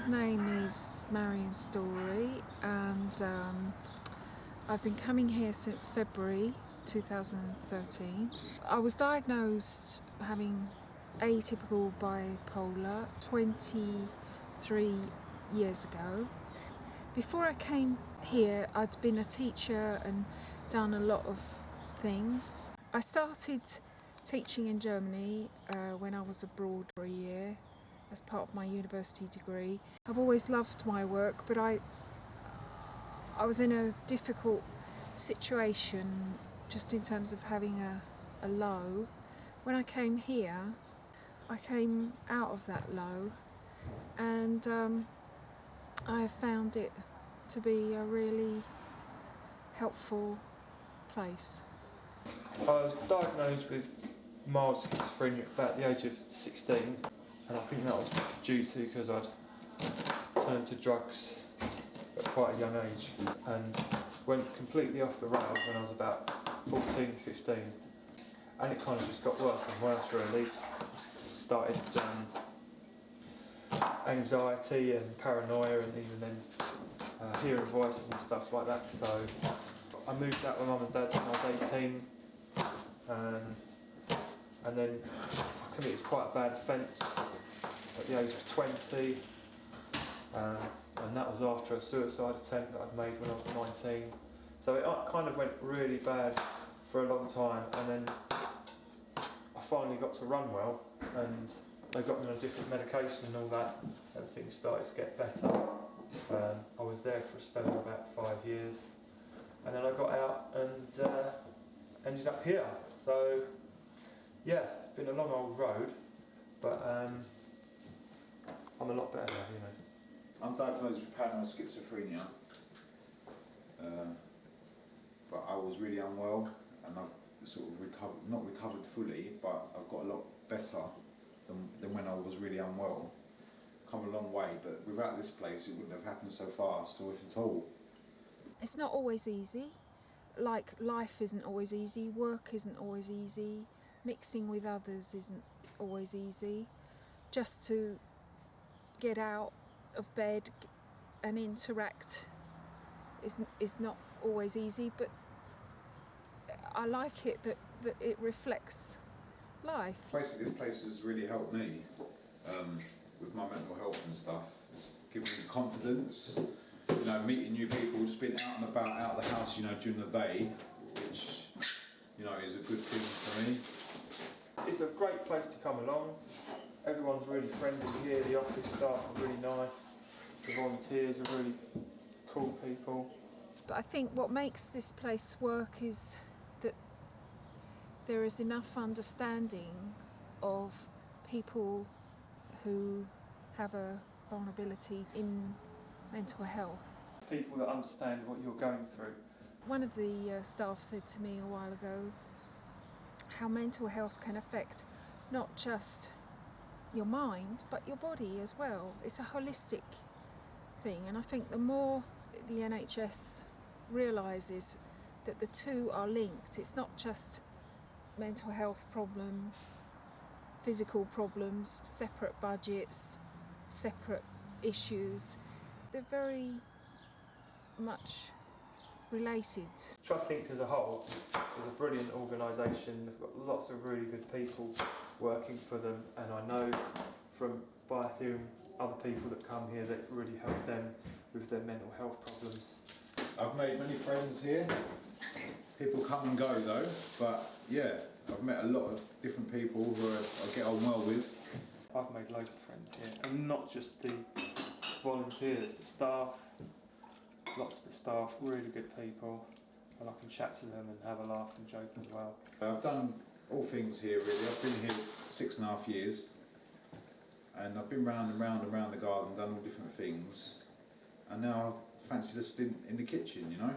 name is Marion Story, and I've been coming here since February 2013. I was diagnosed having atypical bipolar 23 years ago. Before I came here, I'd been a teacher and done a lot of things. I started teaching in Germany when I was abroad for a year as part of my university degree. I've always loved my work, but I was in a difficult situation just in terms of having a low. When I came here, I came out of that low, and I have found it to be a really helpful place. I was diagnosed with mild schizophrenia at about the age of 16, and I think that was due to because I'd turned to drugs at quite a young age and went completely off the rails when I was about 14, 15, and it kind of just got worse and worse really. Started anxiety and paranoia, and even then hearing voices and stuff like that. So I moved out with mum and dad when I was 18, and then I committed quite a bad offence at the age of 20, and that was after a suicide attempt that I'd made when I was 19. So it kind of went really bad for a long time, and then I finally got to run well, and they got me on a different medication and all that, and things started to get better. I was there for a spell of about 5 years, and then I got out and ended up here. So yes, it's been a long old road, but I'm a lot better now, you know. I'm diagnosed with paranoid schizophrenia, but I was really unwell, and I've sort of not recovered fully, but I've got a lot better than when I was really unwell. Come a long way, but without this place it wouldn't have happened so fast, or if at all. It's not always easy. Like, life isn't always easy, work isn't always easy, mixing with others isn't always easy. Just to get out of bed and interact is not always easy, but I like it that it reflects life. Basically, this place has really helped me with my mental health and stuff. It's given me confidence, you know, meeting new people, just being out and about, out of the house, you know, during the day, which, you know, is a good thing for me. It's a great place to come along. Everyone's really friendly here, the office staff are really nice, the volunteers are really cool people. But I think what makes this place work is that there is enough understanding of people who have a vulnerability in mental health. People that understand what you're going through. One of the staff said to me a while ago how mental health can affect not just your mind but your body as well. It's a holistic thing, and I think the more the NHS realises that the two are linked, it's not just mental health problem, physical problems, separate budgets, separate issues. They're very much related. Trust Links as a whole is a brilliant organisation. They've got lots of really good people working for them, and I know by hearing other people that come here that really help them with their mental health problems. I've made many friends here. People come and go though, but yeah, I've met a lot of different people who I get on well with. I've made loads of friends here, and not just the volunteers, the staff. Lots of the staff, really good people, and I can chat to them and have a laugh and joke as well. I've done all things here really. I've been here 6.5 years, and I've been round and round and round the garden, done all different things, and now I fancy the stint in the kitchen, you know.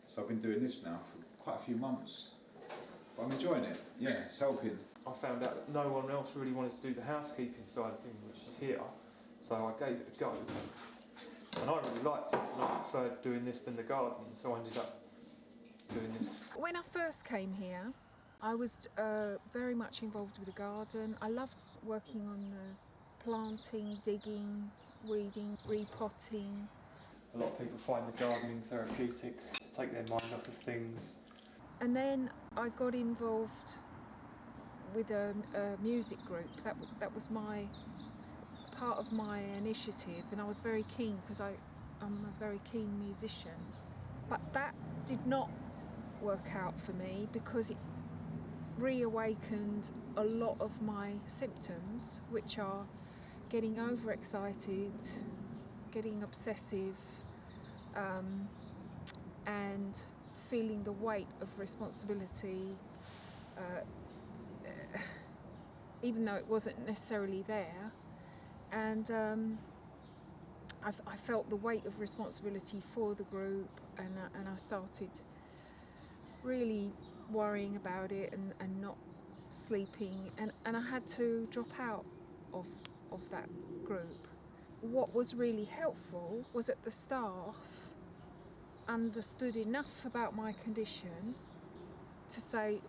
So I've been doing this now for quite a few months, but I'm enjoying it. Yeah, it's helping. I found out that no one else really wanted to do the housekeeping side of things, which is here, so I gave it a go. And I really liked it, and I preferred doing this than the gardening, so I ended up doing this. When I first came here, I was very much involved with the garden. I loved working on the planting, digging, weeding, repotting. A lot of people find the gardening therapeutic to take their mind off of things. And then I got involved with a music group. That was my part of my initiative, and I was very keen because I'm a very keen musician. But that did not work out for me because it reawakened a lot of my symptoms, which are getting overexcited, getting obsessive, and feeling the weight of responsibility, even though it wasn't necessarily there. And I felt the weight of responsibility for the group, and I started really worrying about it and not sleeping, and I had to drop out of that group. What was really helpful was that the staff understood enough about my condition to say,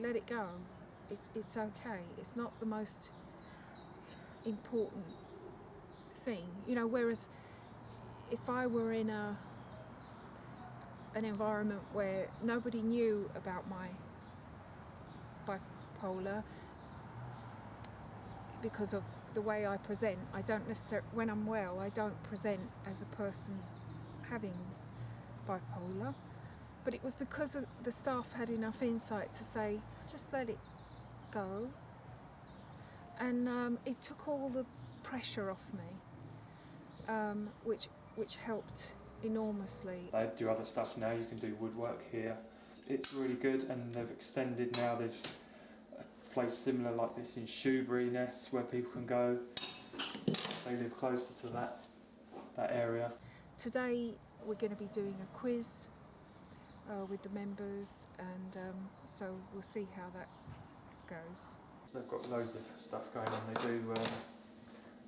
let it go, it's okay, it's not the most important thing, whereas if I were in an environment where nobody knew about my bipolar, because of the way I present, I don't necessarily, when I'm well, I don't present as a person having bipolar, but it was because the staff had enough insight to say, just let it go, and it took all the pressure off me, which helped enormously. They do other stuff now. You can do woodwork here. It's really good, and they've extended now. There's a place similar like this in Shoebury Ness where people can go. They live closer to that area. Today we're going to be doing a quiz with the members, and so we'll see how that goes. They've got loads of stuff going on. They do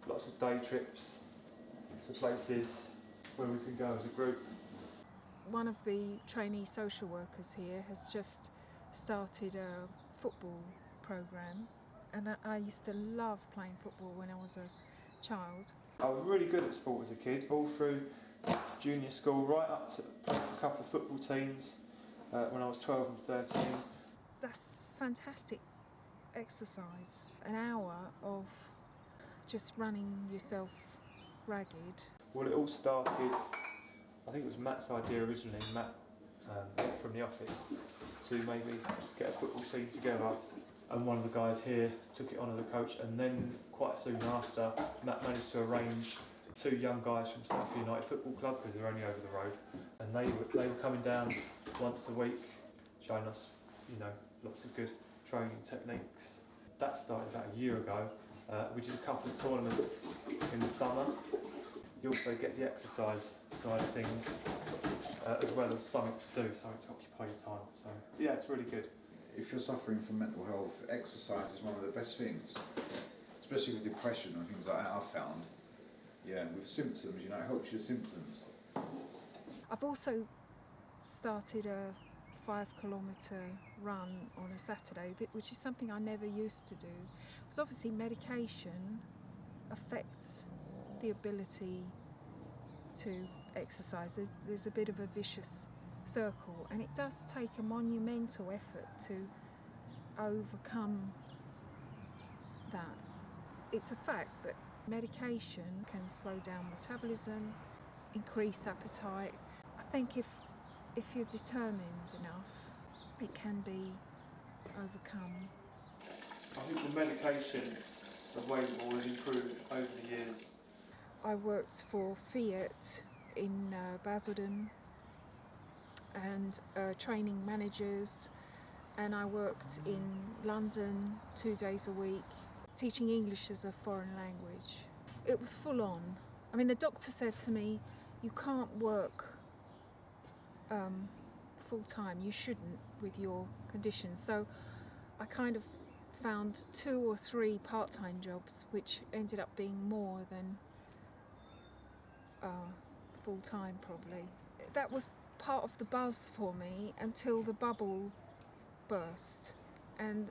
lots of day trips to places where we can go as a group. One of the trainee social workers here has just started a football programme, and I used to love playing football when I was a child. I was really good at sport as a kid, all through junior school, right up to playing for a couple of football teams when I was 12 and 13. That's fantastic exercise. An hour of just running yourself ragged. Well, it all started, I think it was Matt's idea originally, Matt from the office, to maybe get a football team together, and one of the guys here took it on as a coach, and then quite soon after Matt managed to arrange 2 young guys from South United Football Club, because they're only over the road, and they were coming down once a week showing us lots of good training techniques. That started about a year ago. We did a couple of tournaments in the summer. You also get the exercise side of things, as well as something to do, something to occupy your time. So yeah, it's really good. If you're suffering from mental health, exercise is one of the best things, especially with depression and things like that. I've found, with symptoms, it helps your symptoms. I've also started a 5-kilometre run on a Saturday, which is something I never used to do. Because obviously medication affects the ability to exercise. There's a bit of a vicious circle, and it does take a monumental effort to overcome that. It's a fact that medication can slow down metabolism, increase appetite. I think if you're determined enough, it can be overcome. I think the medication available has improved over the years. I worked for Fiat in Basildon and training managers, and I worked in London 2 days a week teaching English as a foreign language. It was full on. I mean, the doctor said to me, you can't work full time, you shouldn't with your condition. So I kind of found 2 or 3 part-time jobs, which ended up being more than full time probably. That was part of the buzz for me until the bubble burst, and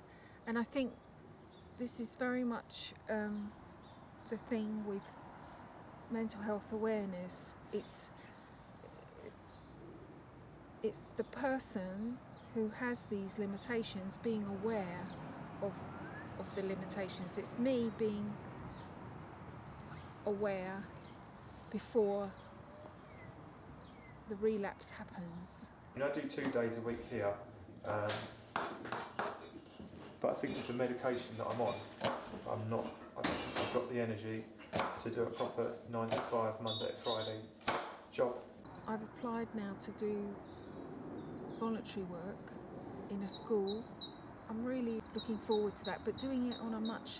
I think this is very much the thing with mental health awareness, it's the person who has these limitations being aware of the limitations. It's me being aware before the relapse happens. I do 2 days a week here, but I think with the medication that I'm on, I've got the energy to do a proper 9 to 5, Monday to Friday job. I've applied now to do voluntary work in a school. I'm really looking forward to that, but doing it on a much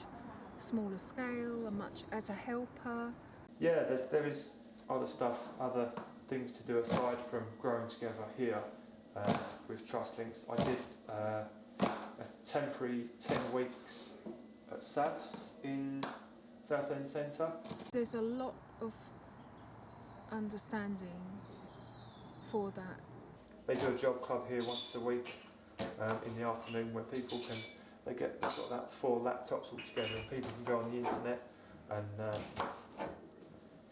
smaller scale, as a helper. Yeah, there is other stuff, other things to do aside from growing together here with Trust Links. I did a temporary 10 weeks at SAVS in Southend Centre. There's a lot of understanding for that. They do a job club here once a week in the afternoon where people can, they've got that 4 laptops all together and people can go on the internet and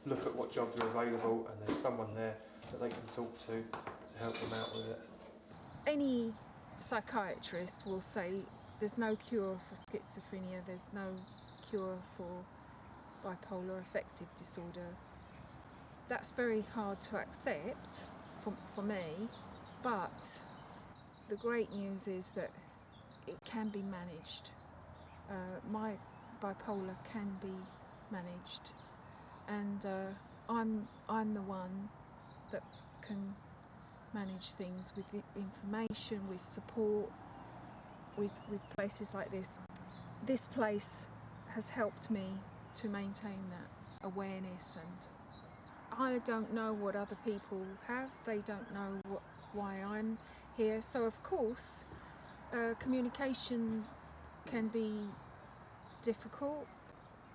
look at what jobs are available, and there's someone there that they can talk to help them out with it. Any psychiatrist will say there's no cure for schizophrenia, there's no cure for bipolar affective disorder. That's very hard to accept for me, but the great news is that it can be managed. My bipolar can be managed, and I'm the one that can manage things with information, with support, with places like this. This place has helped me to maintain that awareness, and I don't know what other people have. They don't know why I'm here. So of course, communication can be difficult,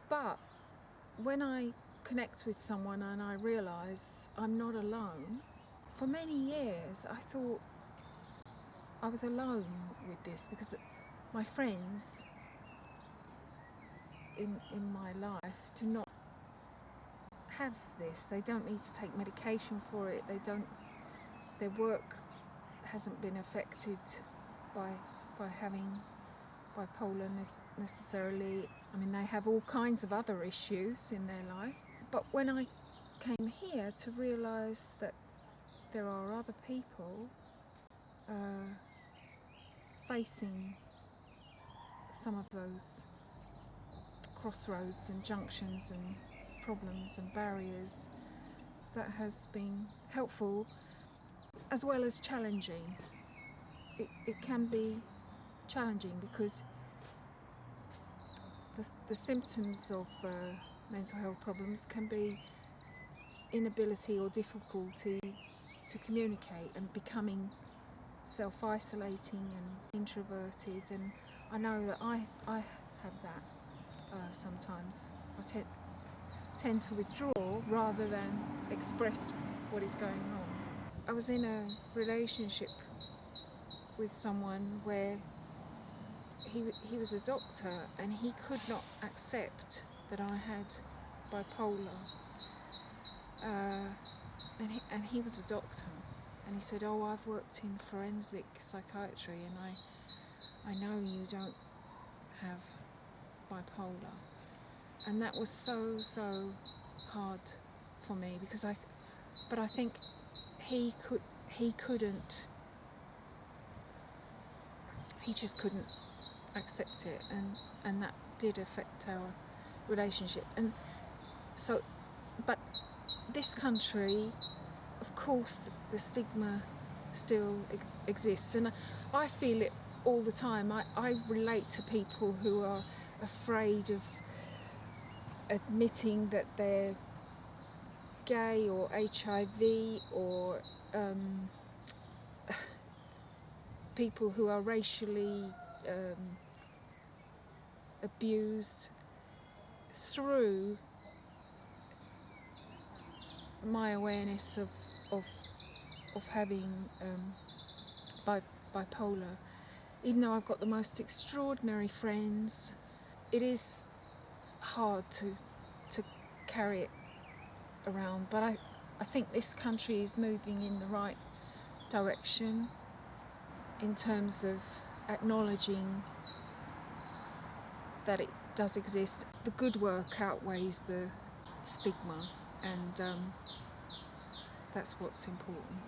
but when I connect with someone and I realise I'm not alone, for many years I thought I was alone with this because my friends in my life do not have this. They don't need to take medication for it. Their work hasn't been affected by having bipolar necessarily. I mean, they have all kinds of other issues in their life. But when I came here to realise that there are other people facing some of those crossroads and junctions and problems and barriers, that has been helpful as well as challenging. It can be challenging because the symptoms of mental health problems can be inability or difficulty to communicate and becoming self-isolating and introverted, and I know that I have that sometimes. I tend to withdraw rather than express what is going on. I was in a relationship with someone where he was a doctor and he could not accept that I had bipolar, and he was a doctor, and he said, "Oh, I've worked in forensic psychiatry and I know you don't have bipolar." And that was so hard for me because I think he just couldn't accept it, and that did affect our relationship. And so, but this country, of course, the stigma still exists, and I feel it all the time. I relate to people who are afraid of admitting that they're gay or HIV, or people who are racially abused. Through my awareness of having bipolar, even though I've got the most extraordinary friends, it is hard to carry it around, but I think this country is moving in the right direction in terms of acknowledging that it does exist. The good work outweighs the stigma, and that's what's important.